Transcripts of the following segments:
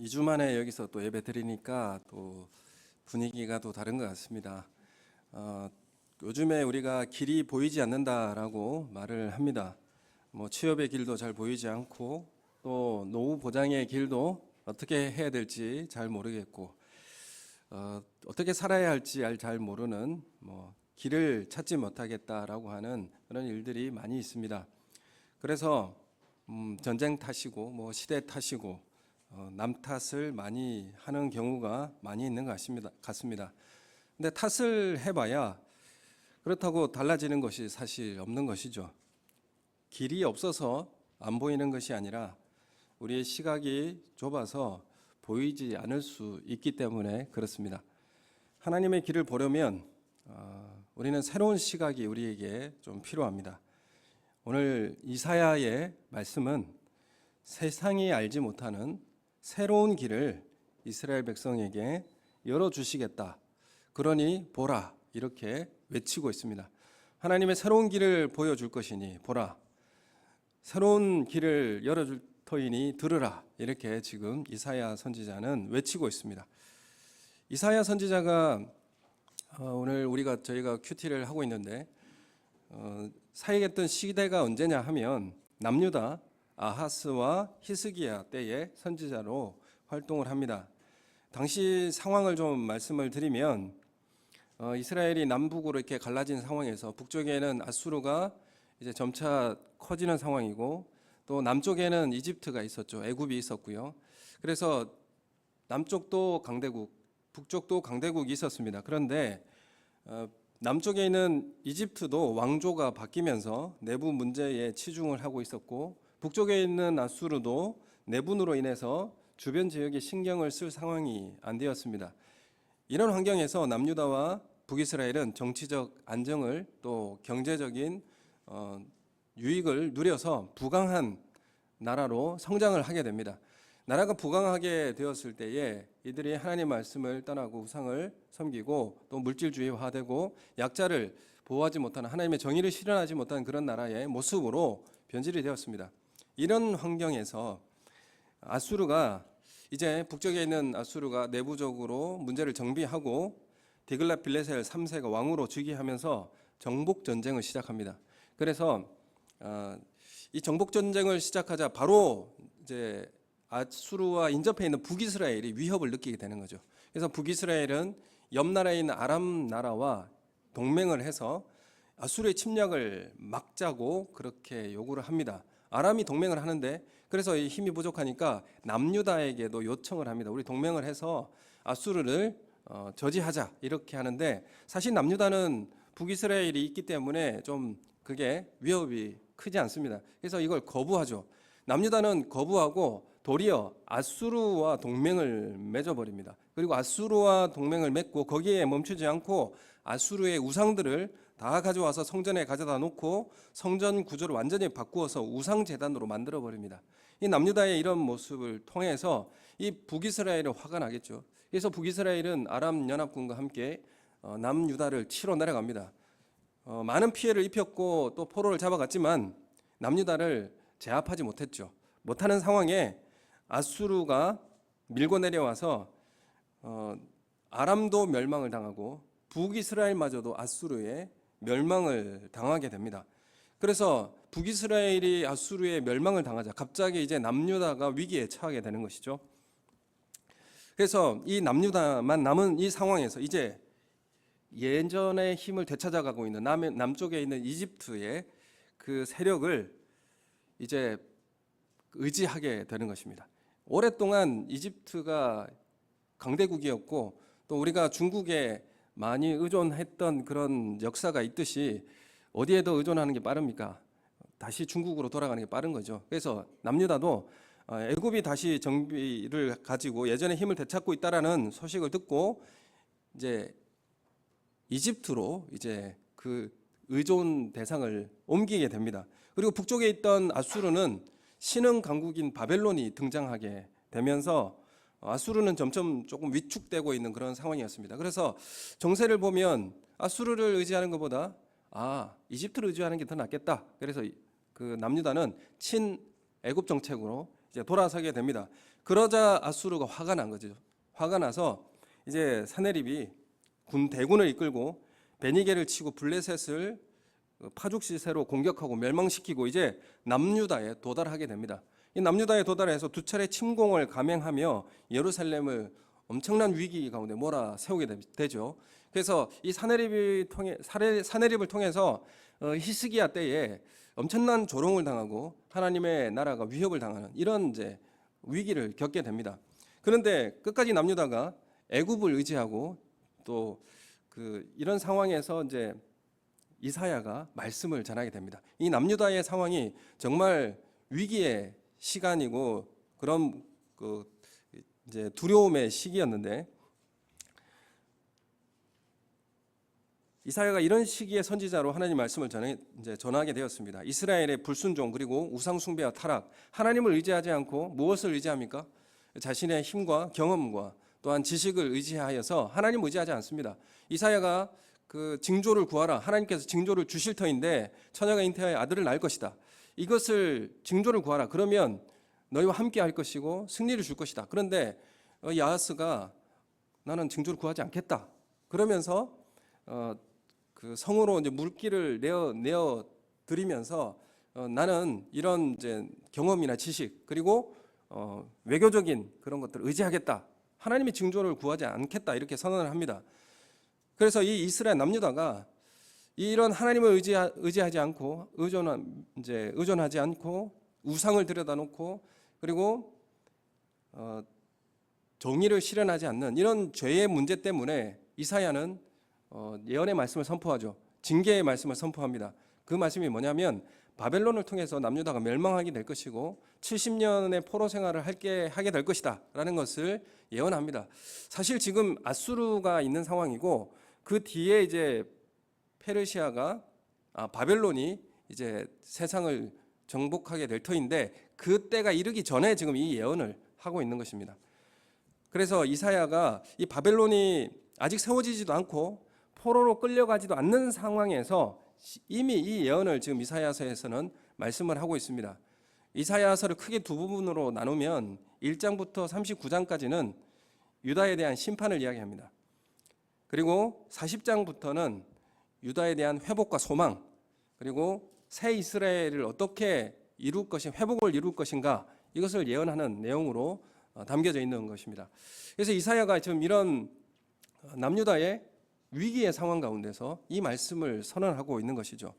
2주 만에 여기서 또 예배 드리니까 또 분위기가 또 다른 것 같습니다. 요즘에 우리가 길이 보이지 않는다라고 말을 합니다. 취업의 길도 잘 보이지 않고 또 노후 보장의 길도 어떻게 해야 될지 잘 모르겠고 어떻게 살아야 할지 잘 모르는 길을 찾지 못하겠다라고 하는 그런 일들이 많이 있습니다. 그래서 전쟁 탓이고 시대 탓이고 남 탓을 많이 하는 경우가 많이 있는 것 같습니다. 근데 탓을 해봐야 그렇다고 달라지는 것이 사실 없는 것이죠. 길이 없어서 안 보이는 것이 아니라 우리의 시각이 좁아서 보이지 않을 수 있기 때문에 그렇습니다. 하나님의 길을 보려면 우리는 새로운 시각이 우리에게 좀 필요합니다. 오늘 이사야의 말씀은 세상이 알지 못하는 새로운 길을 이스라엘 백성에게 열어주시겠다. 그러니 보라, 이렇게 외치고 있습니다. 하나님의 새로운 길을 보여줄 것이니 보라, 새로운 길을 열어줄 터이니 들으라, 이렇게 지금 이사야 선지자는 외치고 있습니다. 이사야 선지자가 오늘 저희가 큐티를 하고 있는데 사역했던 시대가 언제냐 하면 남유다 아하스와 히스기야 때의 선지자로 활동을 합니다. 당시 상황을 좀 말씀을 드리면 이스라엘이 남북으로 이렇게 갈라진 상황에서 북쪽에는 아수르가 이제 점차 커지는 상황이고 또 남쪽에는 이집트가 있었죠. 애굽이 있었고요. 그래서 남쪽도 강대국, 북쪽도 강대국이 있었습니다. 그런데 남쪽에 있는 이집트도 왕조가 바뀌면서 내부 문제에 치중을 하고 있었고 북쪽에 있는 아수르도 내분으로 인해서 주변 지역에 신경을 쓸 상황이 안 되었습니다. 이런 환경에서 남유다와 북이스라엘은 정치적 안정을 또 경제적인 유익을 누려서 부강한 나라로 성장을 하게 됩니다. 나라가 부강하게 되었을 때에 이들이 하나님 말씀을 떠나고 우상을 섬기고 또 물질주의화되고 약자를 보호하지 못하는 하나님의 정의를 실현하지 못하는 그런 나라의 모습으로 변질이 되었습니다. 이런 환경에서 아수르가 이제 북쪽에 있는 아수르가 내부적으로 문제를 정비하고 디글랏빌레셀 3세가 왕으로 즉위하면서 정복 전쟁을 시작합니다. 그래서 이 정복 전쟁을 시작하자 바로 이제 아수르와 인접해 있는 북이스라엘이 위협을 느끼게 되는 거죠. 그래서 북이스라엘은 옆 나라에 있는 아람 나라와 동맹을 해서 아수르의 침략을 막자고 그렇게 요구를 합니다. 아람이 동맹을 하는데 그래서 이 힘이 부족하니까 남유다에게도 요청을 합니다. 우리 동맹을 해서 아수르를 저지하자, 이렇게 하는데 사실 남유다는 북이스라엘이 있기 때문에 좀 그게 위협이 크지 않습니다. 그래서 이걸 거부하죠. 남유다는 거부하고 도리어 아수르와 동맹을 맺어버립니다. 그리고 아수르와 동맹을 맺고 거기에 멈추지 않고 아수르의 우상들을 다 가져와서 성전에 가져다 놓고 성전 구조를 완전히 바꾸어서 우상재단으로 만들어버립니다. 이 남유다의 이런 모습을 통해서 이 북이스라엘은 화가 나겠죠. 그래서 북이스라엘은 아람 연합군과 함께 남유다를 치러 내려갑니다. 많은 피해를 입혔고 또 포로를 잡아갔지만 남유다를 제압하지 못했죠. 못하는 상황에 아수르가 밀고 내려와서 아람도 멸망을 당하고 북이스라엘마저도 아수르의 멸망을 당하게 됩니다. 그래서 북이스라엘이 아수르의 멸망을 당하자 갑자기 이제 남유다가 위기에 처하게 되는 것이죠. 그래서 이 남유다만 남은 이 상황에서 이제 예전의 힘을 되찾아가고 있는 남쪽에 있는 이집트의 그 세력을 이제 의지하게 되는 것입니다. 오랫동안 이집트가 강대국이었고 또 우리가 중국에 많이 의존했던 그런 역사가 있듯이 어디에 더 의존하는 게 빠릅니까? 다시 중국으로 돌아가는 게 빠른 거죠. 그래서 남유다도 애굽이 다시 정비를 가지고 예전의 힘을 되찾고 있다라는 소식을 듣고 이제 이집트로 이제 그 의존 대상을 옮기게 됩니다. 그리고 북쪽에 있던 아수르는 신흥 강국인 바벨론이 등장하게 되면서 아수르는 점점 조금 위축되고 있는 그런 상황이었습니다. 그래서 정세를 보면 아수르를 의지하는 것보다 이집트를 의지하는 게 더 낫겠다. 그래서 그 남유다는 친애굽 정책으로 이제 돌아서게 됩니다. 그러자 아수르가 화가 난 거죠. 화가 나서 이제 사네립이 대군을 이끌고 베니게를 치고 블레셋을 파죽 시세로 공격하고 멸망시키고 이제 남유다에 도달하게 됩니다. 이 남유다에 도달해서 두 차례 침공을 감행하며 예루살렘을 엄청난 위기 가운데 몰아세우게 되죠. 그래서 이 사네립을 통해서 히스기야 때에 엄청난 조롱을 당하고 하나님의 나라가 위협을 당하는 이런 이제 위기를 겪게 됩니다. 그런데 끝까지 남유다가 애굽을 의지하고 또 이런 상황에서 이제 이사야가 말씀을 전하게 됩니다. 이 남유다의 상황이 정말 위기의 시간이고 그런 이제 두려움의 시기였는데 이사야가 이런 시기의 선지자로 하나님 말씀을 전하게 되었습니다. 이스라엘의 불순종 그리고 우상 숭배와 타락, 하나님을 의지하지 않고 무엇을 의지합니까? 자신의 힘과 경험과 또한 지식을 의지하여서 하나님 의지하지 않습니다. 이사야가 징조를 구하라. 하나님께서 징조를 주실 터인데 처녀가 잉태하여 아들을 낳을 것이다. 이것을 징조를 구하라. 그러면 너희와 함께 할 것이고 승리를 줄 것이다. 그런데 야하스가 나는 징조를 구하지 않겠다. 그러면서 성으로 이제 물기를 내어 드리면서 나는 이런 이제 경험이나 지식 그리고 외교적인 그런 것들을 의지하겠다. 하나님의 징조를 구하지 않겠다. 이렇게 선언을 합니다. 그래서 이 이스라엘 남유다가 이런 하나님을 의지하지 않고 의존하지 않고 우상을 들여다놓고 그리고 정의를 실현하지 않는 이런 죄의 문제 때문에 이사야는 예언의 말씀을 선포하죠. 징계의 말씀을 선포합니다. 그 말씀이 뭐냐면 바벨론을 통해서 남유다가 멸망하게 될 것이고 70년의 포로 생활을 하게 될 것이다 라는 것을 예언합니다. 사실 지금 아수르가 있는 상황이고 그 뒤에 이제 바벨론이 이제 세상을 정복하게 될 터인데 그때가 이르기 전에 지금 이 예언을 하고 있는 것입니다. 그래서 이사야가 이 바벨론이 아직 세워지지도 않고 포로로 끌려가지도 않는 상황에서 이미 이 예언을 지금 이사야서에서는 말씀을 하고 있습니다. 이사야서를 크게 두 부분으로 나누면 1장부터 39장까지는 유다에 대한 심판을 이야기합니다. 그리고 40장부터는 유다에 대한 회복과 소망 그리고 새 이스라엘을 어떻게 회복을 이룰 것인가 이것을 예언하는 내용으로 담겨져 있는 것입니다. 그래서 이사야가 지금 이런 남유다의 위기의 상황 가운데서 이 말씀을 선언하고 있는 것이죠.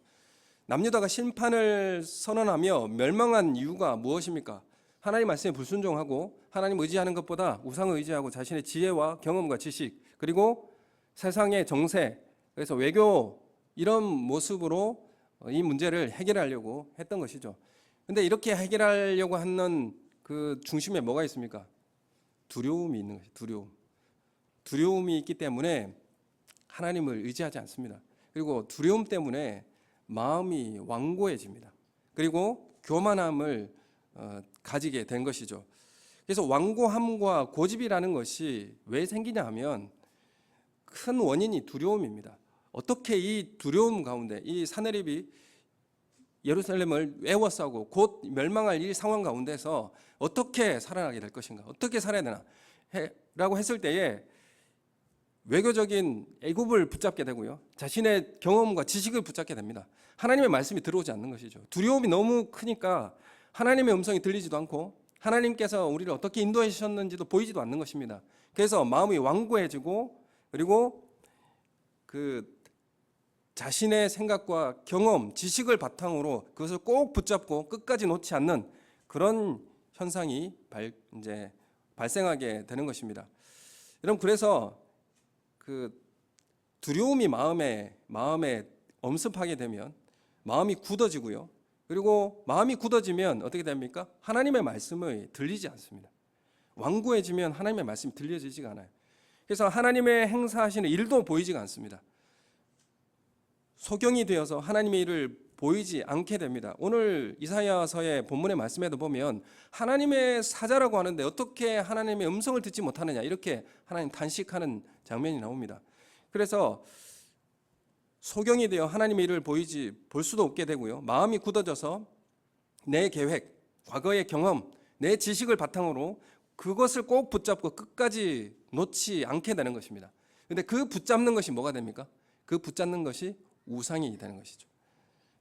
남유다가 심판을 선언하며 멸망한 이유가 무엇입니까? 하나님 말씀에 불순종하고 하나님 의지하는 것보다 우상을 의지하고 자신의 지혜와 경험과 지식 그리고 세상의 정세 그래서 외교 이런 모습으로 이 문제를 해결하려고 했던 것이죠. 그런데 이렇게 해결하려고 하는 그 중심에 뭐가 있습니까? 두려움이 있는 것이죠. 두려움이 있기 때문에 하나님을 의지하지 않습니다. 그리고 두려움 때문에 마음이 완고해집니다. 그리고 교만함을 가지게 된 것이죠. 그래서 완고함과 고집이라는 것이 왜 생기냐 하면 큰 원인이 두려움입니다. 어떻게 이 두려움 가운데 이 사네립이 예루살렘을 에워싸고 곧 멸망할 이 상황 가운데서 어떻게 살아나게 될 것인가? 어떻게 살아야 되나? 라고 했을 때에 외교적인 애굽을 붙잡게 되고요. 자신의 경험과 지식을 붙잡게 됩니다. 하나님의 말씀이 들어오지 않는 것이죠. 두려움이 너무 크니까 하나님의 음성이 들리지도 않고 하나님께서 우리를 어떻게 인도해 주셨는지도 보이지도 않는 것입니다. 그래서 마음이 완고해지고 그리고 자신의 생각과 경험, 지식을 바탕으로 그것을 꼭 붙잡고 끝까지 놓지 않는 그런 현상이 발생하게 되는 것입니다. 여러분 그래서 두려움이 마음에 엄습하게 되면 마음이 굳어지고요. 그리고 마음이 굳어지면 어떻게 됩니까? 하나님의 말씀이 들리지 않습니다. 완고해지면 하나님의 말씀이 들려지지가 않아요. 그래서 하나님의 행사하시는 일도 보이지가 않습니다. 소경이 되어서 하나님의 일을 보이지 않게 됩니다. 오늘 이사야서의 본문의 말씀에도 보면 하나님의 사자라고 하는데 어떻게 하나님의 음성을 듣지 못하느냐 이렇게 하나님 단식하는 장면이 나옵니다. 그래서 소경이 되어 하나님의 일을 볼 수도 없게 되고요. 마음이 굳어져서 내 계획, 과거의 경험, 내 지식을 바탕으로 그것을 꼭 붙잡고 끝까지 놓지 않게 되는 것입니다. 근데 그 붙잡는 것이 뭐가 됩니까? 그 붙잡는 것이 우상이 되는 것이죠.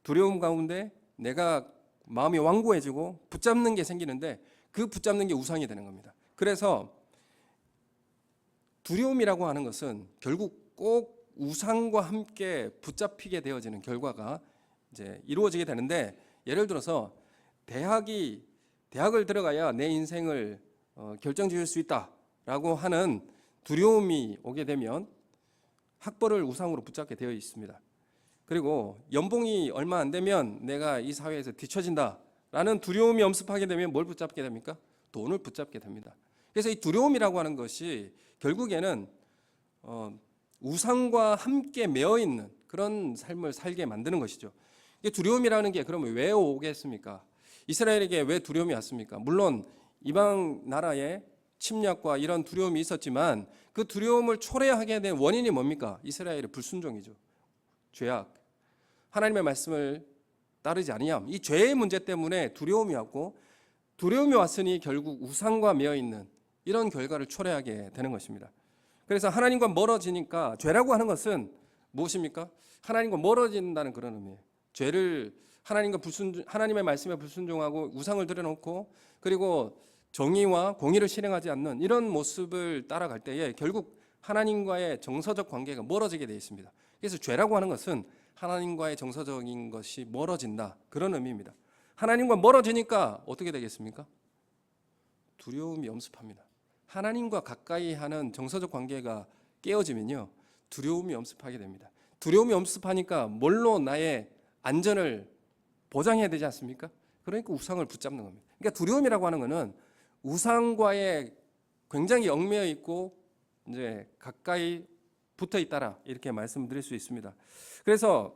두려움 가운데 내가 마음이 완고해지고 붙잡는 게 생기는데 그 붙잡는 게 우상이 되는 겁니다. 그래서 두려움이라고 하는 것은 결국 꼭 우상과 함께 붙잡히게 되어지는 결과가 이제 이루어지게 되는데, 예를 들어서 대학을 들어가야 내 인생을 결정지을 수 있다라고 하는 두려움이 오게 되면 학벌을 우상으로 붙잡게 되어 있습니다. 그리고 연봉이 얼마 안 되면 내가 이 사회에서 뒤처진다라는 두려움이 엄습하게 되면 뭘 붙잡게 됩니까? 돈을 붙잡게 됩니다. 그래서 이 두려움이라고 하는 것이 결국에는 우상과 함께 매어 있는 그런 삶을 살게 만드는 것이죠. 이게 두려움이라는 게 그러면 왜 오겠습니까? 이스라엘에게 왜 두려움이 왔습니까? 물론 이방 나라의 침략과 이런 두려움이 있었지만 그 두려움을 초래하게 된 원인이 뭡니까? 이스라엘의 불순종이죠. 죄악, 하나님의 말씀을 따르지 아니함. 이 죄의 문제 때문에 두려움이 왔고, 두려움이 왔으니 결국 우상과 매어 있는 이런 결과를 초래하게 되는 것입니다. 그래서 하나님과 멀어지니까, 죄라고 하는 것은 무엇입니까? 하나님과 멀어진다는 그런 의미예요. 죄를 하나님의 말씀에 불순종하고 우상을 들여놓고, 그리고 정의와 공의를 실행하지 않는 이런 모습을 따라갈 때에 결국 하나님과의 정서적 관계가 멀어지게 되어 있습니다. 그래서 죄라고 하는 것은 하나님과의 정서적인 것이 멀어진다, 그런 의미입니다. 하나님과 멀어지니까 어떻게 되겠습니까? 두려움이 엄습합니다. 하나님과 가까이 하는 정서적 관계가 깨어지면요, 두려움이 엄습하게 됩니다. 두려움이 엄습하니까 뭘로 나의 안전을 보장해야 되지 않습니까? 그러니까 우상을 붙잡는 겁니다. 그러니까 두려움이라고 하는 것은 우상과의 굉장히 얽매여 있고 이제 가까이 붙어 있다라, 이렇게 말씀드릴 수 있습니다. 그래서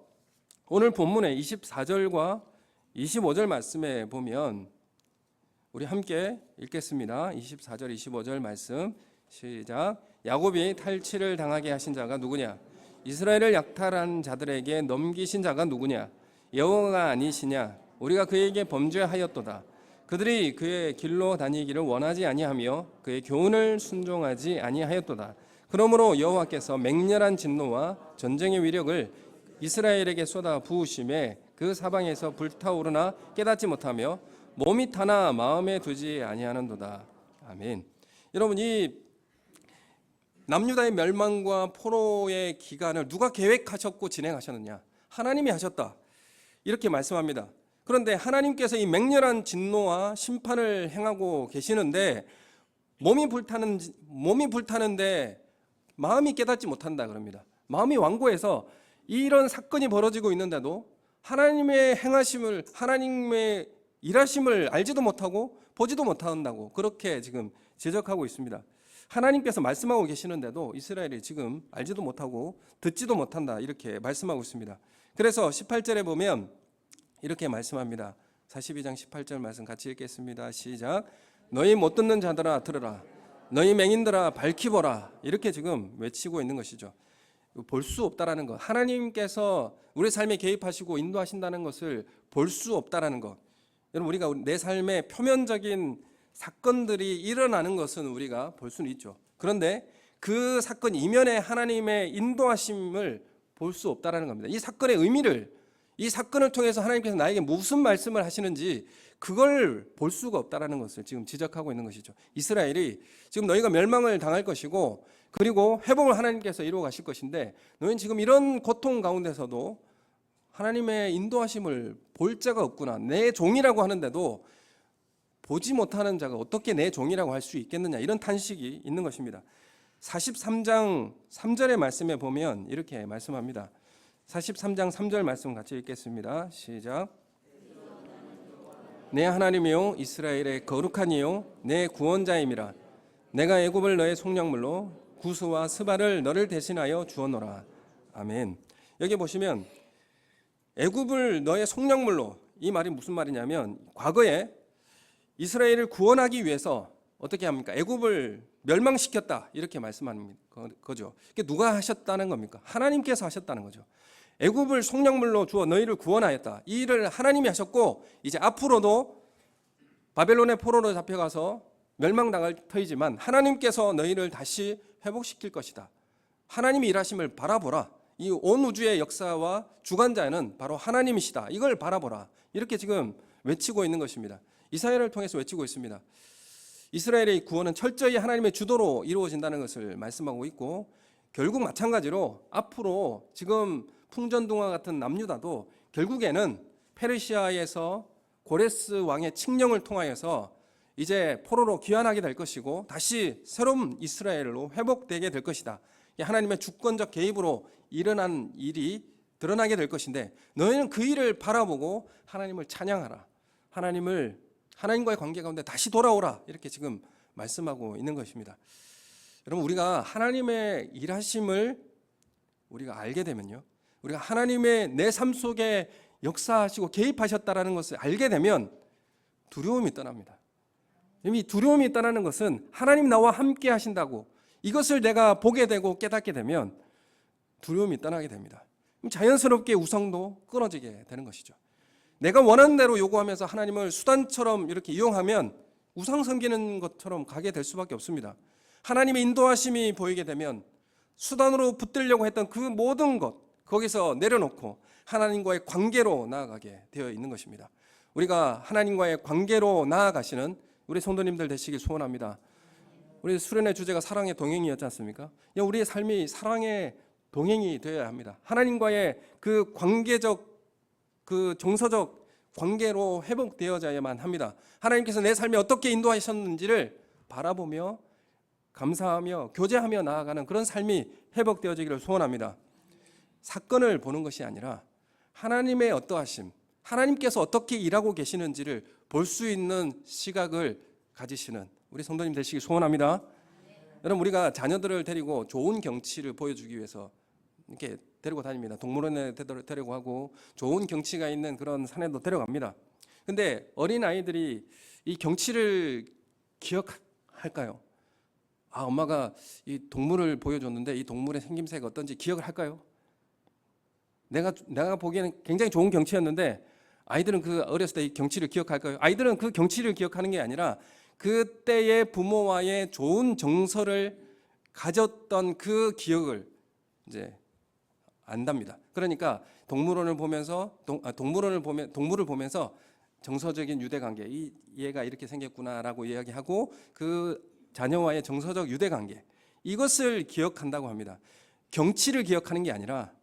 오늘 본문의 24절과 25절 말씀에 보면 우리 함께 읽겠습니다. 24절 25절 말씀 시작. 야곱이 탈취를 당하게 하신 자가 누구냐? 이스라엘을 약탈한 자들에게 넘기신 자가 누구냐? 여호와가 아니시냐? 우리가 그에게 범죄하였도다. 그들이 그의 길로 다니기를 원하지 아니하며 그의 교훈을 순종하지 아니하였도다. 그러므로 여호와께서 맹렬한 진노와 전쟁의 위력을 이스라엘에게 쏟아 부으심에 그 사방에서 불타오르나 깨닫지 못하며 몸이 타나 마음에 두지 아니하는도다. 아멘. 여러분, 이 남유다의 멸망과 포로의 기간을 누가 계획하셨고 진행하셨느냐? 하나님이 하셨다, 이렇게 말씀합니다. 그런데 하나님께서 이 맹렬한 진노와 심판을 행하고 계시는데 몸이 불타는데 마음이 깨닫지 못한다 그럽니다. 마음이 완고해서 이런 사건이 벌어지고 있는데도 하나님의 행하심을, 하나님의 일하심을 알지도 못하고 보지도 못한다고 그렇게 지금 지적하고 있습니다. 하나님께서 말씀하고 계시는데도 이스라엘이 지금 알지도 못하고 듣지도 못한다, 이렇게 말씀하고 있습니다. 그래서 18절에 보면 이렇게 말씀합니다. 42장 18절 말씀 같이 읽겠습니다. 시작. 너희 못 듣는 자들아 들으라. 너희 맹인들아 밝히 보라. 이렇게 지금 외치고 있는 것이죠. 볼 수 없다라는 것, 하나님께서 우리 삶에 개입하시고 인도하신다는 것을 볼 수 없다라는 것. 여러분, 우리가 내 삶의 표면적인 사건들이 일어나는 것은 우리가 볼 수는 있죠. 그런데 그 사건 이면에 하나님의 인도하심을 볼 수 없다라는 겁니다. 이 사건의 의미를, 이 사건을 통해서 하나님께서 나에게 무슨 말씀을 하시는지 그걸 볼 수가 없다라는 것을 지금 지적하고 있는 것이죠. 이스라엘이 지금 너희가 멸망을 당할 것이고 그리고 회복을 하나님께서 이루어 가실 것인데, 너희는 지금 이런 고통 가운데서도 하나님의 인도하심을 볼 자가 없구나. 내 종이라고 하는데도 보지 못하는 자가 어떻게 내 종이라고 할 수 있겠느냐, 이런 탄식이 있는 것입니다. 43장 3절의 말씀에 보면 이렇게 말씀합니다. 43장 3절 말씀 같이 읽겠습니다. 시작. 내 하나님이요 이스라엘의 거룩한 이요 내 구원자임이라. 내가 애굽을 너의 속량물로 구스와 스바를 너를 대신하여 주었노라. 아멘. 여기 보시면 애굽을 너의 속량물로, 이 말이 무슨 말이냐면 과거에 이스라엘을 구원하기 위해서 어떻게 합니까? 애굽을 멸망시켰다, 이렇게 말씀하는 거죠. 이게 누가 하셨다는 겁니까? 하나님께서 하셨다는 거죠. 애굽을 속량물로 주어 너희를 구원하였다. 이 일을 하나님이 하셨고 이제 앞으로도 바벨론의 포로로 잡혀가서 멸망당할 터이지만 하나님께서 너희를 다시 회복시킬 것이다. 하나님이 일하심을 바라보라. 이 온 우주의 역사와 주관자는 바로 하나님이시다. 이걸 바라보라. 이렇게 지금 외치고 있는 것입니다. 이사야를 통해서 외치고 있습니다. 이스라엘의 구원은 철저히 하나님의 주도로 이루어진다는 것을 말씀하고 있고, 결국 마찬가지로 앞으로 지금 풍전등화 같은 남유다도 결국에는 페르시아에서 고레스 왕의 칙령을 통하여서 이제 포로로 귀환하게 될 것이고 다시 새로운 이스라엘로 회복되게 될 것이다. 하나님의 주권적 개입으로 일어난 일이 드러나게 될 것인데, 너희는 그 일을 바라보고 하나님을 찬양하라. 하나님과의 관계 가운데 다시 돌아오라. 이렇게 지금 말씀하고 있는 것입니다. 여러분, 우리가 하나님의 일하심을 우리가 알게 되면요, 우리가 하나님의 내 삶 속에 역사하시고 개입하셨다라는 것을 알게 되면 두려움이 떠납니다. 이미 두려움이 떠나는 것은 하나님 나와 함께 하신다고 이것을 내가 보게 되고 깨닫게 되면 두려움이 떠나게 됩니다. 자연스럽게 우상도 끊어지게 되는 것이죠. 내가 원하는 대로 요구하면서 하나님을 수단처럼 이렇게 이용하면 우상 섬기는 것처럼 가게 될 수밖에 없습니다. 하나님의 인도하심이 보이게 되면 수단으로 붙들려고 했던 그 모든 것, 거기서 내려놓고 하나님과의 관계로 나아가게 되어 있는 것입니다. 우리가 하나님과의 관계로 나아가시는 우리 성도님들 되시길 소원합니다. 우리 수련의 주제가 사랑의 동행이었지 않습니까? 우리의 삶이 사랑의 동행이 되어야 합니다. 하나님과의 그 관계적, 그 정서적 관계로 회복되어져야만 합니다. 하나님께서 내 삶에 어떻게 인도하셨는지를 바라보며 감사하며 교제하며 나아가는 그런 삶이 회복되어지기를 소원합니다. 사건을 보는 것이 아니라 하나님의 어떠하심, 하나님께서 어떻게 일하고 계시는지를 볼 수 있는 시각을 가지시는 우리 성도님 되시길 소원합니다. 여러분, 우리가 자녀들을 데리고 좋은 경치를 보여주기 위해서 이렇게 데리고 다닙니다. 동물원에 데리고 가고 좋은 경치가 있는 그런 산에도 데려갑니다. 근데 어린 아이들이 이 경치를 기억할까요? 엄마가 이 동물을 보여줬는데 이 동물의 생김새가 어떤지 기억을 할까요? 내가 보기에는 굉장히 좋은 경치였는데 아이들은 그 어렸을 때 이 경치를 기억할까요? 아이들은 그 경치를 기억하는 게 아니라 그때의 부모와의 좋은 정서를 가졌던 그 기억을 이제 안답니다. 그러니까 동물을 보면서 정서적인 유대관계, 얘가 이렇게 생겼구나라고 이야기하고 그 자녀와의 정서적 유대관계, 이것을 기억한다고 합니다. 경치를 기억하는 게 아니라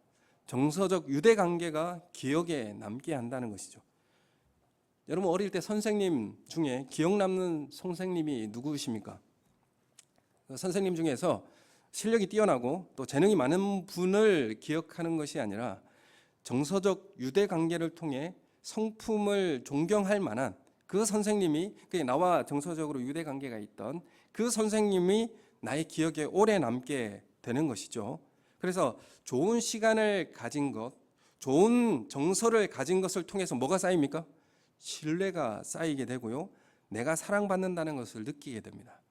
정서적 유대관계가 기억에 남게 한다는 것이죠. 여러분, 어릴 때 선생님 중에 기억 남는 선생님이 누구십니까? 선생님 중에서 실력이 뛰어나고 또 재능이 많은 분을 기억하는 것이 아니라 정서적 유대관계를 통해 성품을 존경할 만한 그 선생님이, 나와 정서적으로 유대관계가 있던 그 선생님이 나의 기억에 오래 남게 되는 것이죠. 그래서 좋은 시간을 가진 것, 좋은 정서를 가진 것을 통해서 뭐가 쌓입니까? 신뢰가 쌓이게 되고요, 내가 사랑받는다는 것을 느끼게 됩니다.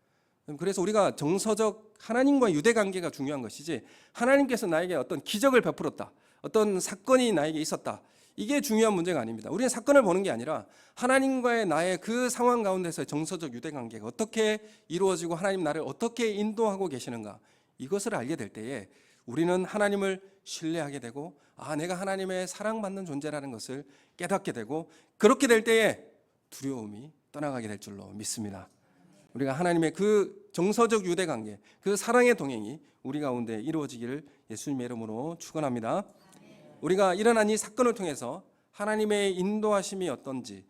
그래서 우리가 정서적 하나님과 유대관계가 중요한 것이지, 하나님께서 나에게 어떤 기적을 베풀었다, 어떤 사건이 나에게 있었다, 이게 중요한 문제가 아닙니다. 우리는 사건을 보는 게 아니라 하나님과의 나의 그 상황 가운데서 정서적 유대관계가 어떻게 이루어지고 하나님 나를 어떻게 인도하고 계시는가, 이것을 알게 될 때에 우리는 하나님을 신뢰하게 되고, 내가 하나님의 사랑받는 존재라는 것을 깨닫게 되고, 그렇게 될 때에 두려움이 떠나가게 될 줄로 믿습니다. 우리가 하나님의 그 정서적 유대관계, 그 사랑의 동행이 우리 가운데 이루어지기를 예수님의 이름으로 축원합니다. 우리가 일어난 이 사건을 통해서 하나님의 인도하심이 어떤지,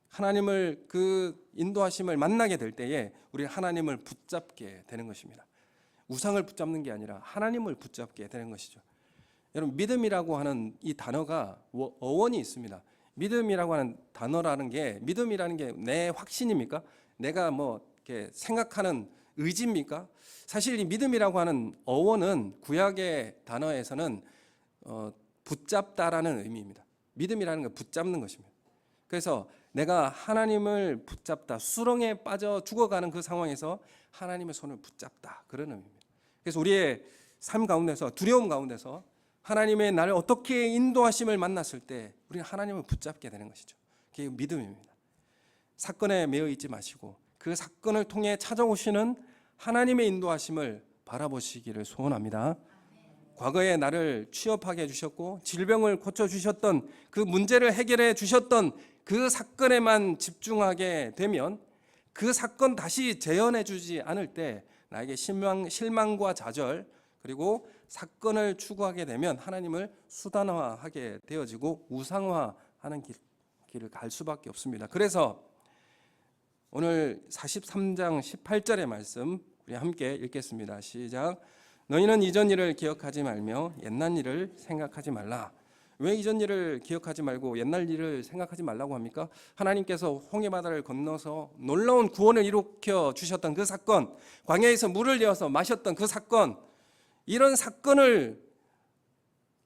하나님을 그 인도하심을 만나게 될 때에 우리는 하나님을 붙잡게 되는 것입니다. 우상을 붙잡는 게 아니라 하나님을 붙잡게 되는 것이죠. 여러분, 믿음이라고 하는 이 단어가 어원이 있습니다. 믿음이라고 하는 단어라는 게, 믿음이라는 게 내 확신입니까? 내가 이렇게 생각하는 의지입니까? 사실 이 믿음이라고 하는 어원은 구약의 단어에서는 붙잡다라는 의미입니다. 믿음이라는 건 붙잡는 것입니다. 그래서 내가 하나님을 붙잡다, 수렁에 빠져 죽어가는 그 상황에서 하나님의 손을 붙잡다, 그런 의미입니다. 그래서 우리의 삶 가운데서, 두려움 가운데서 하나님의 나를 어떻게 인도하심을 만났을 때 우리는 하나님을 붙잡게 되는 것이죠. 그게 믿음입니다. 사건에 매여 있지 마시고 그 사건을 통해 찾아오시는 하나님의 인도하심을 바라보시기를 소원합니다. 과거에 나를 취업하게 해주셨고 질병을 고쳐주셨던 그 문제를 해결해 주셨던 그 사건에만 집중하게 되면 그 사건 다시 재현해 주지 않을 때 나에게 실망과 좌절 그리고 사건을 추구하게 되면 하나님을 수단화하게 되어지고 우상화하는 길을 갈 수밖에 없습니다. 그래서 오늘 43장 18절의 말씀 우리 함께 읽겠습니다. 시작. 너희는 이전 일을 기억하지 말며 옛날 일을 생각하지 말라. 왜 이전 일을 기억하지 말고 옛날 일을 생각하지 말라고 합니까? 하나님께서 홍해바다를 건너서 놀라운 구원을 일으켜 주셨던 그 사건, 광야에서 물을 내어서 마셨던 그 사건, 이런 사건을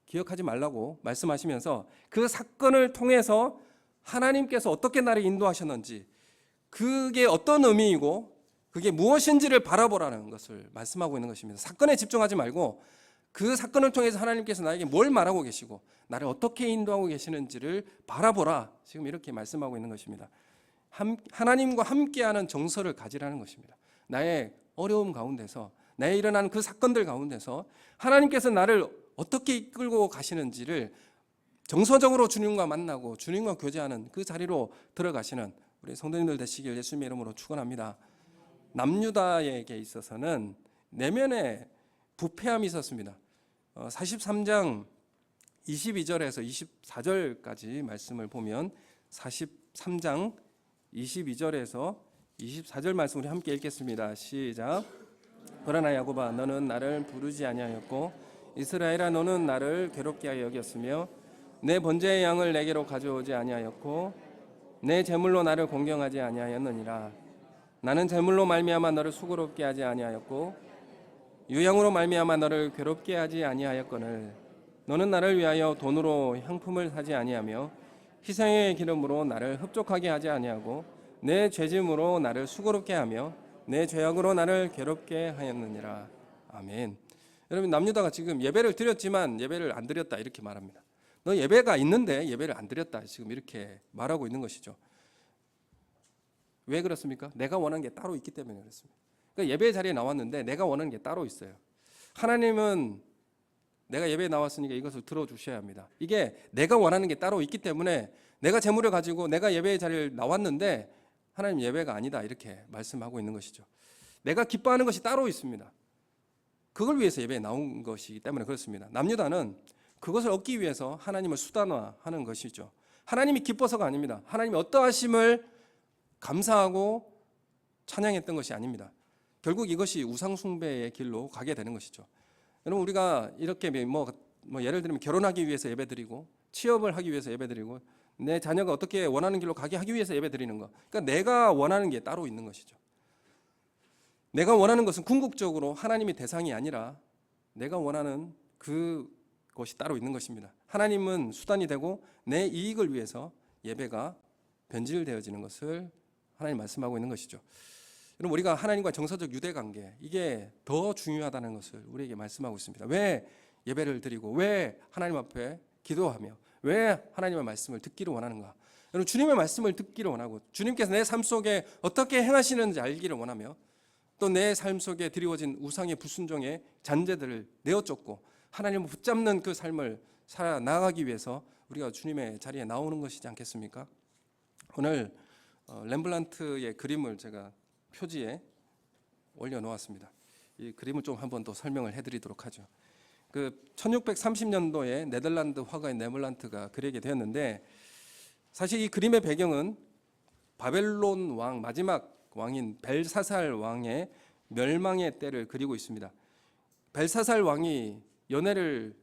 기억하지 말라고 말씀하시면서 그 사건을 통해서 하나님께서 어떻게 나를 인도하셨는지, 그게 어떤 의미이고 그게 무엇인지를 바라보라는 것을 말씀하고 있는 것입니다. 사건에 집중하지 말고 그 사건을 통해서 하나님께서 나에게 뭘 말하고 계시고 나를 어떻게 인도하고 계시는지를 바라보라. 지금 이렇게 말씀하고 있는 것입니다. 하나님과 함께하는 정서를 가지라는 것입니다. 나의 어려움 가운데서, 나의 일어난 그 사건들 가운데서 하나님께서 나를 어떻게 이끌고 가시는지를 정서적으로 주님과 만나고 주님과 교제하는 그 자리로 들어가시는 우리 성도님들 되시길 예수님의 이름으로 축원합니다. 남유다에게 있어서는 내면에 부패함이 있었습니다. 43장 22절에서 24절까지 말씀을 보면 43장 22절에서 24절 말씀 우리 함께 읽겠습니다. 시작. 그러나 야곱아 너는 나를 부르지 아니하였고 이스라엘아 너는 나를 괴롭게 하여 여겼으며 내 번제의 양을 내게로 가져오지 아니하였고 내 제물로 나를 공경하지 아니하였느니라. 나는 제물로 말미암아 너를 수고롭게 하지 아니하였고 유향으로 말미암아 너를 괴롭게 하지 아니하였거늘 너는 나를 위하여 돈으로 향품을 사지 아니하며 희생의 기름으로 나를 흡족하게 하지 아니하고 내 죄짐으로 나를 수고롭게 하며 내 죄악으로 나를 괴롭게 하였느니라. 아멘. 여러분, 남유다가 지금 예배를 드렸지만 예배를 안 드렸다 이렇게 말합니다. 너 예배가 있는데 예배를 안 드렸다 지금 이렇게 말하고 있는 것이죠. 왜 그렇습니까? 내가 원하는 게 따로 있기 때문에 그렇습니다. 그러니까 예배 자리에 나왔는데 내가 원하는 게 따로 있어요. 하나님은 내가 예배에 나왔으니까 이것을 들어주셔야 합니다. 이게 내가 원하는 게 따로 있기 때문에 내가 재물을 가지고 내가 예배의 자리에 나왔는데 하나님 예배가 아니다 이렇게 말씀하고 있는 것이죠. 내가 기뻐하는 것이 따로 있습니다. 그걸 위해서 예배에 나온 것이기 때문에 그렇습니다. 남유다는 그것을 얻기 위해서 하나님을 수단화하는 것이죠. 하나님이 기뻐서가 아닙니다. 하나님이 어떠하심을 감사하고 찬양했던 것이 아닙니다. 결국 이것이 우상숭배의 길로 가게 되는 것이죠. 여러분, 우리가 이렇게 뭐 예를 들면 결혼하기 위해서 예배드리고 취업을 하기 위해서 예배드리고 내 자녀가 어떻게 원하는 길로 가게 하기 위해서 예배드리는 것, 그러니까 내가 원하는 게 따로 있는 것이죠. 내가 원하는 것은 궁극적으로 하나님이 대상이 아니라 내가 원하는 그것이 따로 있는 것입니다. 하나님은 수단이 되고 내 이익을 위해서 예배가 변질되어지는 것을 하나님 말씀하고 있는 것이죠. 여러분, 우리가 하나님과 정서적 유대관계, 이게 더 중요하다는 것을 우리에게 말씀하고 있습니다. 왜 예배를 드리고 왜 하나님 앞에 기도하며 왜 하나님의 말씀을 듣기를 원하는가? 여러분, 주님의 말씀을 듣기를 원하고 주님께서 내 삶 속에 어떻게 행하시는지 알기를 원하며 또 내 삶 속에 드리워진 우상의 불순종의 잔재들을 내어쫓고 하나님을 붙잡는 그 삶을 살아 나가기 위해서 우리가 주님의 자리에 나오는 것이지 않겠습니까? 오늘 렘블란트의 그림을 제가 표지에 올려놓았습니다. 이 그림을 좀 한번 더 설명을 해드리도록 하죠. 그 1630년도에 네덜란드 화가인 렘블란트가 그리게 되었는데, 사실 이 그림의 배경은 바벨론 왕, 마지막 왕인 벨사살 왕의 멸망의 때를 그리고 있습니다. 벨사살 왕이 연회를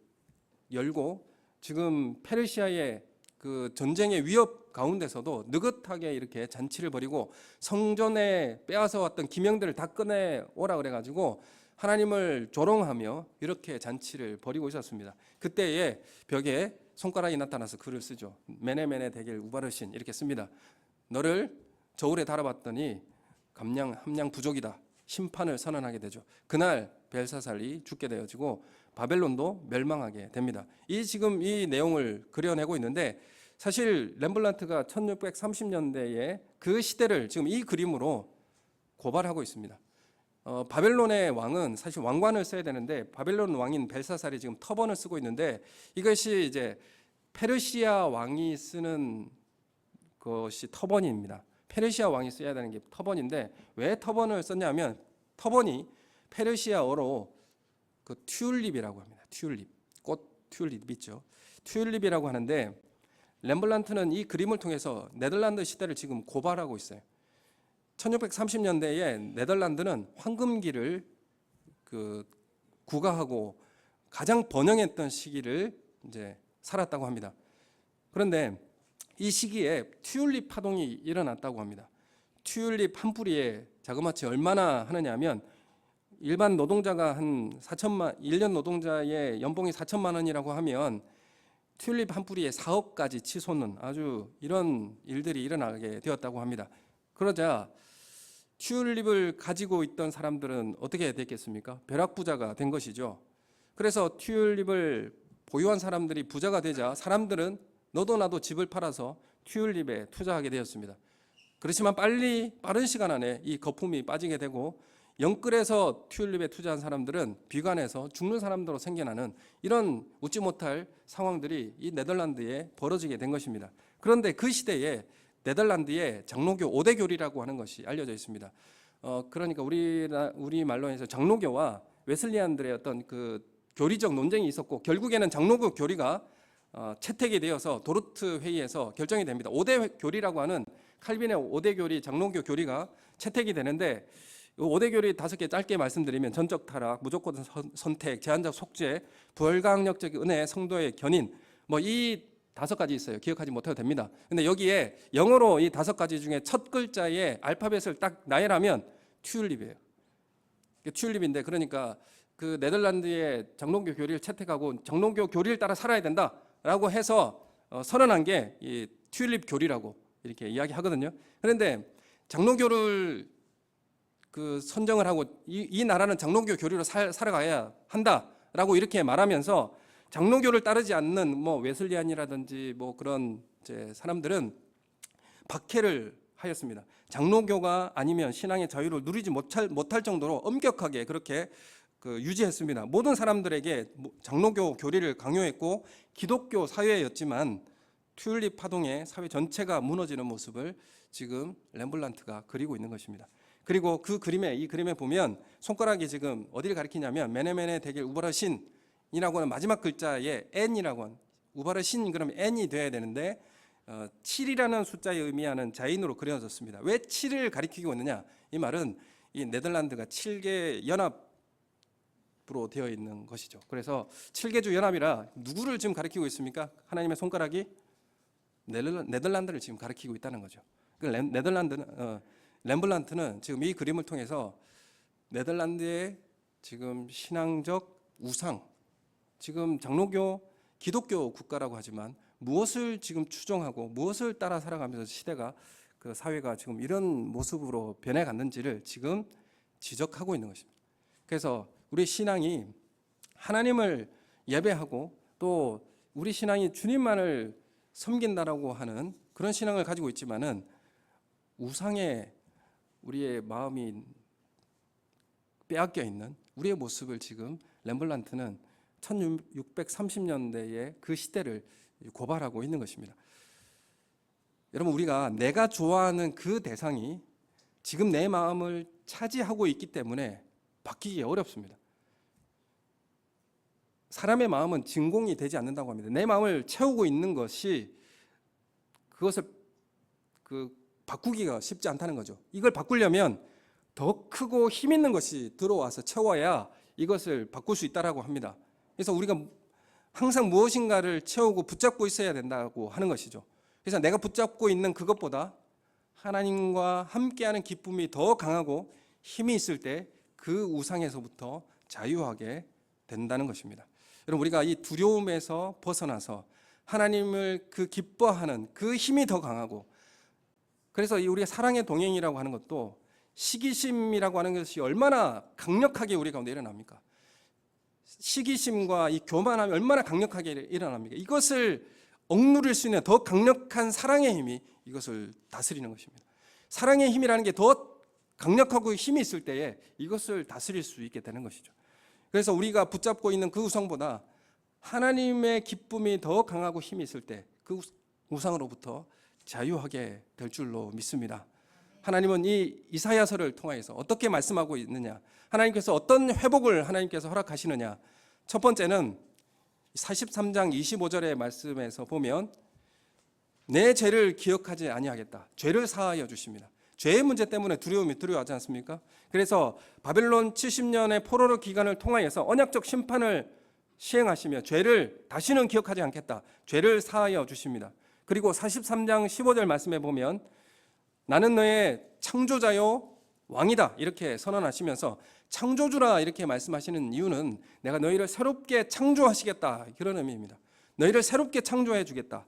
열고 지금 페르시아의 그 전쟁의 위협 가운데서도 느긋하게 이렇게 잔치를 벌이고 성전에 빼앗아 왔던 기명들을 다 꺼내오라 그래가지고 하나님을 조롱하며 이렇게 잔치를 벌이고 있었습니다. 그때에 벽에 손가락이 나타나서 글을 쓰죠. 메네메네 데겔 우바르신 이렇게 씁니다. 너를 저울에 달아봤더니 함량 부족이다. 심판을 선언하게 되죠. 그날 벨사살이 죽게 되어지고 바벨론도 멸망하게 됩니다. 지금 이 내용을 그려내고 있는데, 사실 렘블란트가 1630년대에 그 시대를 지금 이 그림으로 고발하고 있습니다. 바벨론의 왕은 사실 왕관을 써야 되는데 바벨론 왕인 벨사살이 지금 터번을 쓰고 있는데 이것이 이제 페르시아 왕이 쓰는 것이 터번입니다. 페르시아 왕이 써야 되는 게 터번인데 왜 터번을 썼냐면 터번이 페르시아어로 그 튤립이라고 합니다. 튤립, 꽃 튤립 있죠. 튤립이라고 하는데 렘블란트는 이 그림을 통해서 네덜란드 시대를 지금 고발하고 있어요. 1630년대에 네덜란드는 황금기를 구가하고 가장 번영했던 시기를 이제 살았다고 합니다. 그런데 이 시기에 튤립 파동이 일어났다고 합니다. 튤립 한 뿌리에 자그마치 얼마나 하느냐면 일반 노동자가 한 1년 노동자의 연봉이 4천만 원이라고 하면 튤립 한 뿌리에 4억까지 치솟는 아주 이런 일들이 일어나게 되었다고 합니다. 그러자 튤립을 가지고 있던 사람들은 어떻게 됐겠습니까? 벼락부자가 된 것이죠. 그래서 튤립을 보유한 사람들이 부자가 되자 사람들은 너도 나도 집을 팔아서 튤립에 투자하게 되었습니다. 그렇지만 빠른 시간 안에 이 거품이 빠지게 되고 영끌에서 튤립에 투자한 사람들은 비관해서 죽는 사람들로 생겨나는 이런 웃지 못할 상황들이 이 네덜란드에 벌어지게 된 것입니다. 그런데 그 시대에 네덜란드에 장로교 5대 교리라고 하는 것이 알려져 있습니다. 그러니까 우리 말로 해서 장로교와 웨슬리안들의 어떤 그 교리적 논쟁이 있었고 결국에는 장로교 교리가 채택이 되어서 도르트 회의에서 결정이 됩니다. 5대 교리라고 하는 칼빈의 5대 교리, 장로교 교리가 채택이 되는데 5대 교리 5개 짧게 말씀드리면 전적 타락, 무조건 선택, 제한적 속죄, 불가항력적 은혜, 성도의 견인 이 5가지 있어요. 기억하지 못해도 됩니다. 근데 여기에 영어로 이 5가지 중에 첫 글자의 알파벳을 딱 나열하면 튤립이에요. 튤립인데 그러니까 그 네덜란드의 장로교 교리를 채택하고 장로교 교리를 따라 살아야 된다라고 해서 선언한 게 이 튤립 교리라고 이렇게 이야기하거든요. 그런데 장로교를 선정을 하고 이 나라는 장로교 교리로 살아가야 한다라고 이렇게 말하면서 장로교를 따르지 않는 웨슬리안이라든지 그런 사람들은 박해를 하였습니다. 장로교가 아니면 신앙의 자유를 누리지 못할 정도로 엄격하게 그렇게 유지했습니다. 모든 사람들에게 장로교 교리를 강요했고 기독교 사회였지만 튤립 파동에 사회 전체가 무너지는 모습을 지금 렘블란트가 그리고 있는 것입니다. 그리고 이 그림에 보면 손가락이 지금 어디를 가리키냐면 메네메네 데겔 우바르신이라고 하는 마지막 글자에 N이라고 하는 우바르신 그러면 N이 돼야 되는데 7이라는 숫자에 의미하는 자인으로 그려졌습니다. 왜 7을 가리키고 있느냐? 이 말은 이 네덜란드가 7개 연합으로 되어 있는 것이죠. 그래서 7개주 연합이라 누구를 지금 가리키고 있습니까? 하나님의 손가락이 네덜란드를 지금 가리키고 있다는 거죠. 렘블란트는 지금 이 그림을 통해서 네덜란드의 지금 신앙적 우상, 지금 장로교, 기독교 국가라고 하지만 무엇을 지금 추종하고 무엇을 따라 살아가면서 시대가 사회가 지금 이런 모습으로 변해갔는지를 지금 지적하고 있는 것입니다. 그래서 우리 신앙이 하나님을 예배하고 또 우리 신앙이 주님만을 섬긴다라고 하는 그런 신앙을 가지고 있지만은 우상에 우리의 마음이 빼앗겨 있는 우리의 모습을 지금 렘블란트는 1630년대의 그 시대를 고발하고 있는 것입니다. 여러분 우리가 내가 좋아하는 그 대상이 지금 내 마음을 차지하고 있기 때문에 바뀌기 어렵습니다. 사람의 마음은 진공이 되지 않는다고 합니다. 내 마음을 채우고 있는 것이 그것을 바꾸기가 쉽지 않다는 거죠. 이걸 바꾸려면 더 크고 힘 있는 것이 들어와서 채워야 이것을 바꿀 수 있다라고 합니다. 그래서 우리가 항상 무엇인가를 채우고 붙잡고 있어야 된다고 하는 것이죠. 그래서 내가 붙잡고 있는 그것보다 하나님과 함께하는 기쁨이 더 강하고 힘이 있을 때 그 우상에서부터 자유하게 된다는 것입니다. 여러분 우리가 이 두려움에서 벗어나서 하나님을 기뻐하는 그 힘이 더 강하고 그래서 우리가 사랑의 동행이라고 하는 것도 시기심이라고 하는 것이 얼마나 강력하게 우리 가운데 일어납니까? 시기심과 이 교만함이 얼마나 강력하게 일어납니까? 이것을 억누를 수 있는 더 강력한 사랑의 힘이 이것을 다스리는 것입니다. 사랑의 힘이라는 게 더 강력하고 힘이 있을 때에 이것을 다스릴 수 있게 되는 것이죠. 그래서 우리가 붙잡고 있는 그 우상보다 하나님의 기쁨이 더 강하고 힘이 있을 때 그 우상으로부터 자유하게 될 줄로 믿습니다. 하나님은 이 이사야서를 통해서 어떻게 말씀하고 있느냐, 하나님께서 어떤 회복을 하나님께서 허락하시느냐. 첫 번째는 43장 25절의 말씀에서 보면 내 죄를 기억하지 아니하겠다. 죄를 사하여 주십니다. 죄의 문제 때문에 두려워하지 않습니까? 그래서 바벨론 70년의 포로로 기간을 통하여서 언약적 심판을 시행하시며 죄를 다시는 기억하지 않겠다. 죄를 사하여 주십니다. 그리고 43장 15절 말씀에 보면 나는 너의 창조자요 왕이다 이렇게 선언하시면서 창조주라 이렇게 말씀하시는 이유는 내가 너희를 새롭게 창조하시겠다 그런 의미입니다. 너희를 새롭게 창조해 주겠다.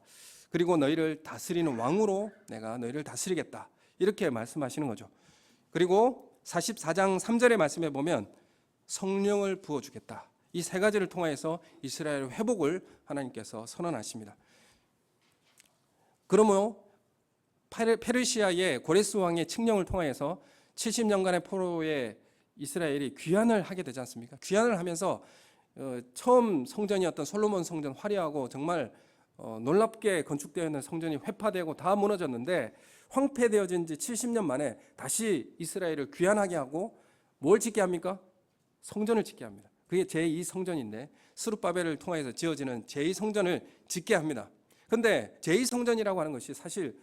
그리고 너희를 다스리는 왕으로 내가 너희를 다스리겠다 이렇게 말씀하시는 거죠. 그리고 44장 3절의 말씀에 보면 성령을 부어주겠다. 이 세 가지를 통해서 이스라엘 회복을 하나님께서 선언하십니다. 그러므로 페르시아의 고레스 왕의 칙령을 통해서 70년간의 포로에 이스라엘이 귀환을 하게 되지 않습니까? 귀환을 하면서 처음 성전이었던 솔로몬 성전 화려하고 정말 놀랍게 건축되어 있는 성전이 회파되고 다 무너졌는데 황폐되어진 지 70년 만에 다시 이스라엘을 귀환하게 하고 뭘 짓게 합니까? 성전을 짓게 합니다. 그게 제2성전인데 스룹바벨을 통해서 지어지는 제2성전을 짓게 합니다. 그런데 제2성전이라고 하는 것이 사실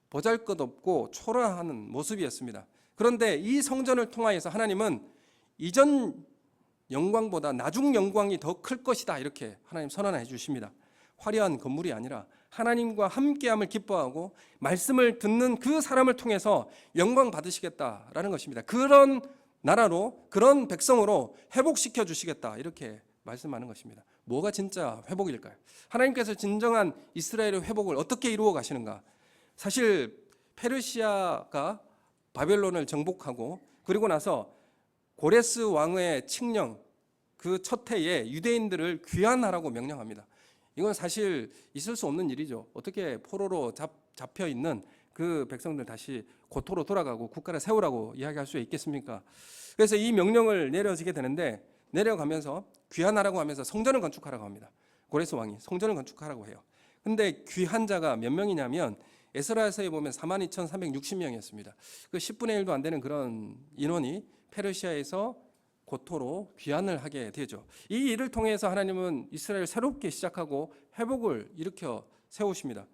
보잘것없고 초라한 모습이었습니다. 그런데 이 성전을 통하여서 하나님은 이전 영광보다 나중 영광이 더 클 것이다 이렇게 하나님 선언해 주십니다. 화려한 건물이 아니라 하나님과 함께함을 기뻐하고 말씀을 듣는 그 사람을 통해서 영광 받으시겠다라는 것입니다. 그런 나라로 그런 백성으로 회복시켜 주시겠다 이렇게 말씀하는 것입니다. 뭐가 진짜 회복일까요? 하나님께서 진정한 이스라엘의 회복을 어떻게 이루어 가시는가? 사실 페르시아가 바벨론을 정복하고 그리고 나서 고레스 왕의 칙령 그 첫 해에 유대인들을 귀환하라고 명령합니다. 이건 사실 있을 수 없는 일이죠. 어떻게 포로로 잡혀 있는 그 백성들 다시 고토로 돌아가고 국가를 세우라고 이야기할 수 있겠습니까? 그래서 이 명령을 내려지게 되는데 내려가면서 귀환하라고 하면서 성전을 건축하라고 합니다. 고레스 왕이 성전을 건축하라고 해요. 근데 귀환자가 몇 명이냐면 에스라서에 보면 42,360명이었습니다. 그 10분의 1도 안 되는 그런 인원이 페르시아에서 고토로 귀환을 하게 되죠. 이 일을 통해서 하나님은 이스라엘을 새롭게 시작하고 회복을 일으켜 세우십니다.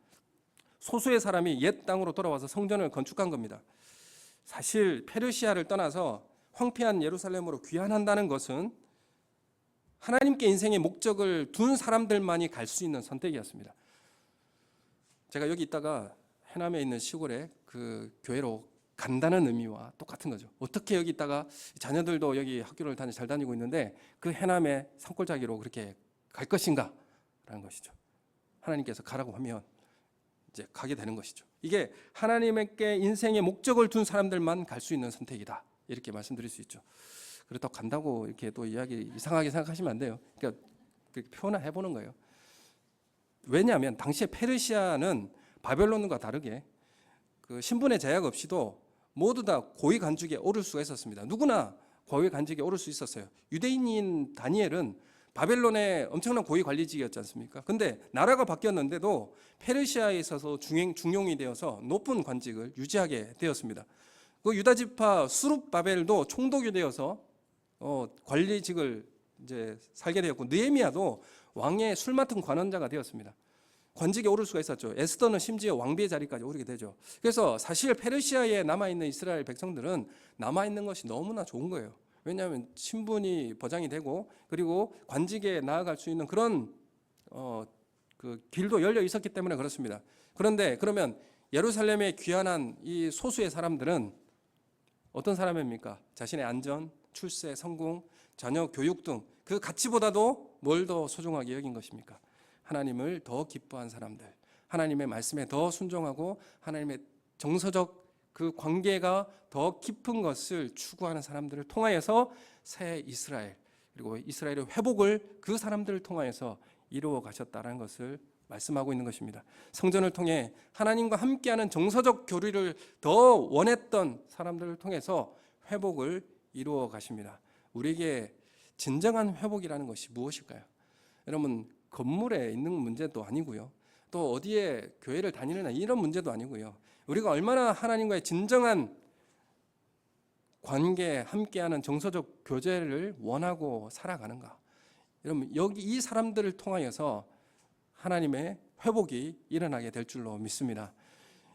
소수의 사람이 옛 땅으로 돌아와서 성전을 건축한 겁니다. 사실 페르시아를 떠나서 황폐한 예루살렘으로 귀환한다는 것은 하나님께 인생의 목적을 둔 사람들만이 갈 수 있는 선택이었습니다. 제가 여기 있다가 해남에 있는 시골에 그 교회로 간다는 의미와 똑같은 거죠. 어떻게 여기 있다가 자녀들도 여기 학교를 잘 다니고 있는데 그 해남의 산골짜기로 그렇게 갈 것인가라는 것이죠. 하나님께서 가라고 하면 이제 가게 되는 것이죠. 이게 하나님께 인생의 목적을 둔 사람들만 갈 수 있는 선택이다. 이렇게 말씀드릴 수 있죠. 그렇다고 간다고 이렇게 또 이야기 이상하게 생각하시면 안 돼요. 그러니까 표현을 해보는 거예요. 왜냐하면 당시에 페르시아는 바벨론과 다르게 그 신분의 제약 없이도 모두 다 고위 관직에 오를 수가 있었습니다. 누구나 고위 관직에 오를 수 있었어요. 유대인인 다니엘은 바벨론의 엄청난 고위 관리직이었지 않습니까? 근데 나라가 바뀌었는데도 페르시아에 있어서 중용이 되어서 높은 관직을 유지하게 되었습니다. 그 유다 지파 스룹바벨도 총독이 되어서 관리직을 이제 살게 되었고 느헤미야도 왕의 술 맡은 관원자가 되었습니다. 관직에 오를 수가 있었죠. 에스더는 심지어 왕비의 자리까지 오르게 되죠. 그래서 사실 페르시아에 남아있는 이스라엘 백성들은 남아있는 것이 너무나 좋은 거예요. 왜냐하면 신분이 보장이 되고 그리고 관직에 나아갈 수 있는 그런 그 길도 열려 있었기 때문에 그렇습니다. 그런데 그러면 예루살렘에 귀환한 이 소수의 사람들은 어떤 사람입니까? 자신의 안전, 출세, 성공, 자녀 교육 등 그 가치보다도 뭘 더 소중하게 여긴 것입니까? 하나님을 더 기뻐한 사람들, 하나님의 말씀에 더 순종하고 하나님의 정서적 그 관계가 더 깊은 것을 추구하는 사람들을 통하여서 새 이스라엘 그리고 이스라엘의 회복을 그 사람들을 통하여서 이루어 가셨다는 것을 말씀하고 있는 것입니다. 성전을 통해 하나님과 함께하는 정서적 교류를 더 원했던 사람들을 통해서 회복을 이루어 가십니다. 우리에게 진정한 회복이라는 것이 무엇일까요? 여러분, 건물에 있는 문제도 아니고요, 또 어디에 교회를 다니느냐 이런 문제도 아니고요, 우리가 얼마나 하나님과의 진정한 관계, 함께하는 정서적 교제를 원하고 살아가는가. 여러분, 여기 이 사람들을 통하여서 하나님의 회복이 일어나게 될 줄로 믿습니다.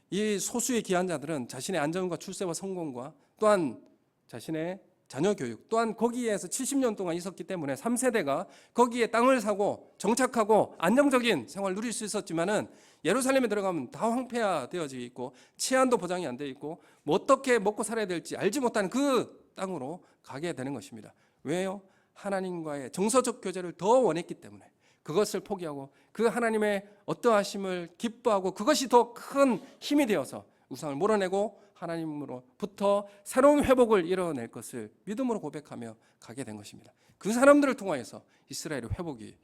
이 소수의 귀한 자들은 자신의 안전과 출세와 성공과 또한 자신의 자녀 교육, 또한 거기에서 70년 동안 있었기 때문에 3세대가 거기에 땅을 사고 정착하고 안정적인 생활을 누릴 수 있었지만은 예루살렘에 들어가면 다 황폐화되어져 있고 치안도 보장이 안 돼 있고 뭐 어떻게 먹고 살아야 될지 알지 못하는 그 땅으로 가게 되는 것입니다. 왜요? 하나님과의 정서적 교제를 더 원했기 때문에 그것을 포기하고 그 하나님의 어떠하심을 기뻐하고 그것이 더 큰 힘이 되어서 우상을 몰아내고 하나님으로부터 새로운 회복을 이뤄낼 것을 믿음으로 고백하며 가게 된 것입니다. 그 사람들을 통하여서 이스라엘의 회복이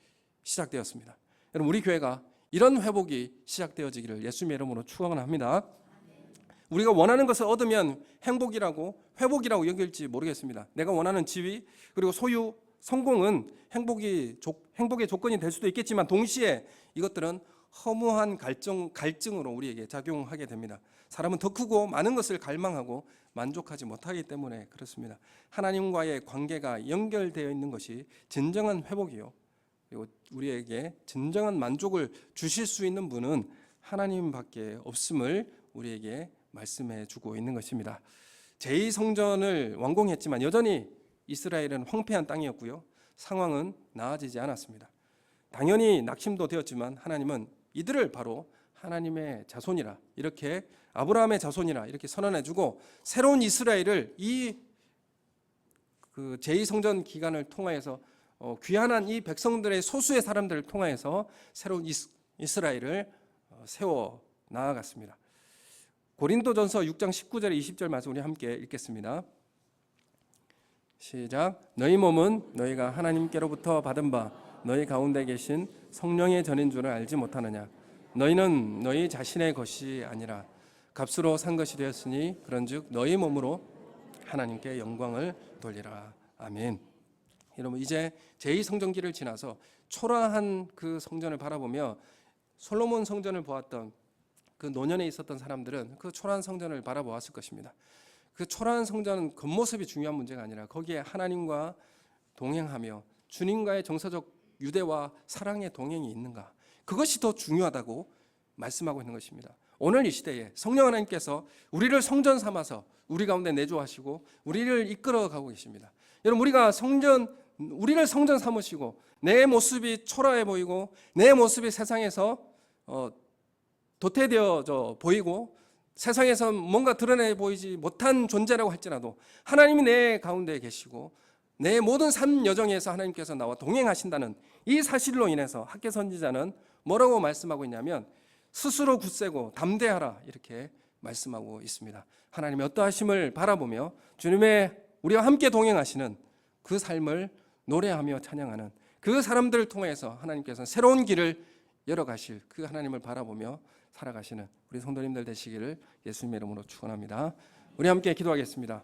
시작되었습니다. 여러분, 우리 교회가 이런 회복이 시작되어지기를 예수님의 이름으로 축원합니다. 우리가 원하는 것을 얻으면 행복이라고 회복이라고 여길지 모르겠습니다. 내가 원하는 지위 그리고 소유, 성공은 행복의 조건이 될 수도 있겠지만 동시에 이것들은 허무한 갈증으로 우리에게 작용하게 됩니다. 사람은 더 크고 많은 것을 갈망하고 만족하지 못하기 때문에 그렇습니다. 하나님과의 관계가 연결되어 있는 것이 진정한 회복이요, 그리고 우리에게 진정한 만족을 주실 수 있는 분은 하나님밖에 없음을 우리에게 말씀해 주고 있는 것입니다. 제2성전을 완공했지만 여전히 이스라엘은 황폐한 땅이었고요, 상황은 나아지지 않았습니다. 당연히 낙심도 되었지만 하나님은 이들을 바로 하나님의 자손이라, 이렇게 아브라함의 자손이라 이렇게 선언해주고 새로운 이스라엘을 이 제2성전 기간을 통하여서 귀환한 이 백성들의 소수의 사람들을 통하여서 새로운 이스라엘을 세워 나아갔습니다. 고린도전서 6장 19절 20절 말씀 우리 함께 읽겠습니다. 시작. 너희 몸은 너희가 하나님께로부터 받은 바 너희 가운데 계신 성령의 전인 줄을 알지 못하느냐. 너희는 너희 자신의 것이 아니라 값으로 산 것이 되었으니 그런즉 너희 몸으로 하나님께 영광을 돌리라. 아멘. 여러분, 이제 제2성전기를 지나서 초라한 그 성전을 바라보며 솔로몬 성전을 보았던 그 노년에 있었던 사람들은 그 초라한 성전을 바라보았을 것입니다. 그 초라한 성전은 겉모습이 중요한 문제가 아니라 거기에 하나님과 동행하며 주님과의 정서적 유대와 사랑의 동행이 있는가, 그것이 더 중요하다고 말씀하고 있는 것입니다. 오늘 이 시대에 성령 하나님께서 우리를 성전 삼아서 우리 가운데 내주하시고 우리를 이끌어가고 계십니다. 여러분, 우리를 성전 삼으시고 내 모습이 초라해 보이고 내 모습이 세상에서 도태되어져 보이고 세상에서 뭔가 드러내 보이지 못한 존재라고 할지라도 하나님이 내 가운데 계시고 내 모든 삶 여정에서 하나님께서 나와 동행하신다는 이 사실로 인해서 학개 선지자는 뭐라고 말씀하고 있냐면 스스로 굳세고 담대하라, 이렇게 말씀하고 있습니다. 하나님의 어떠하심을 바라보며 주님의 우리와 함께 동행하시는 그 삶을 노래하며 찬양하는 그 사람들을 통해서 하나님께서 새로운 길을 열어가실 그 하나님을 바라보며 살아가시는 우리 성도님들 되시기를 예수님의 이름으로 축원합니다. 우리 함께 기도하겠습니다.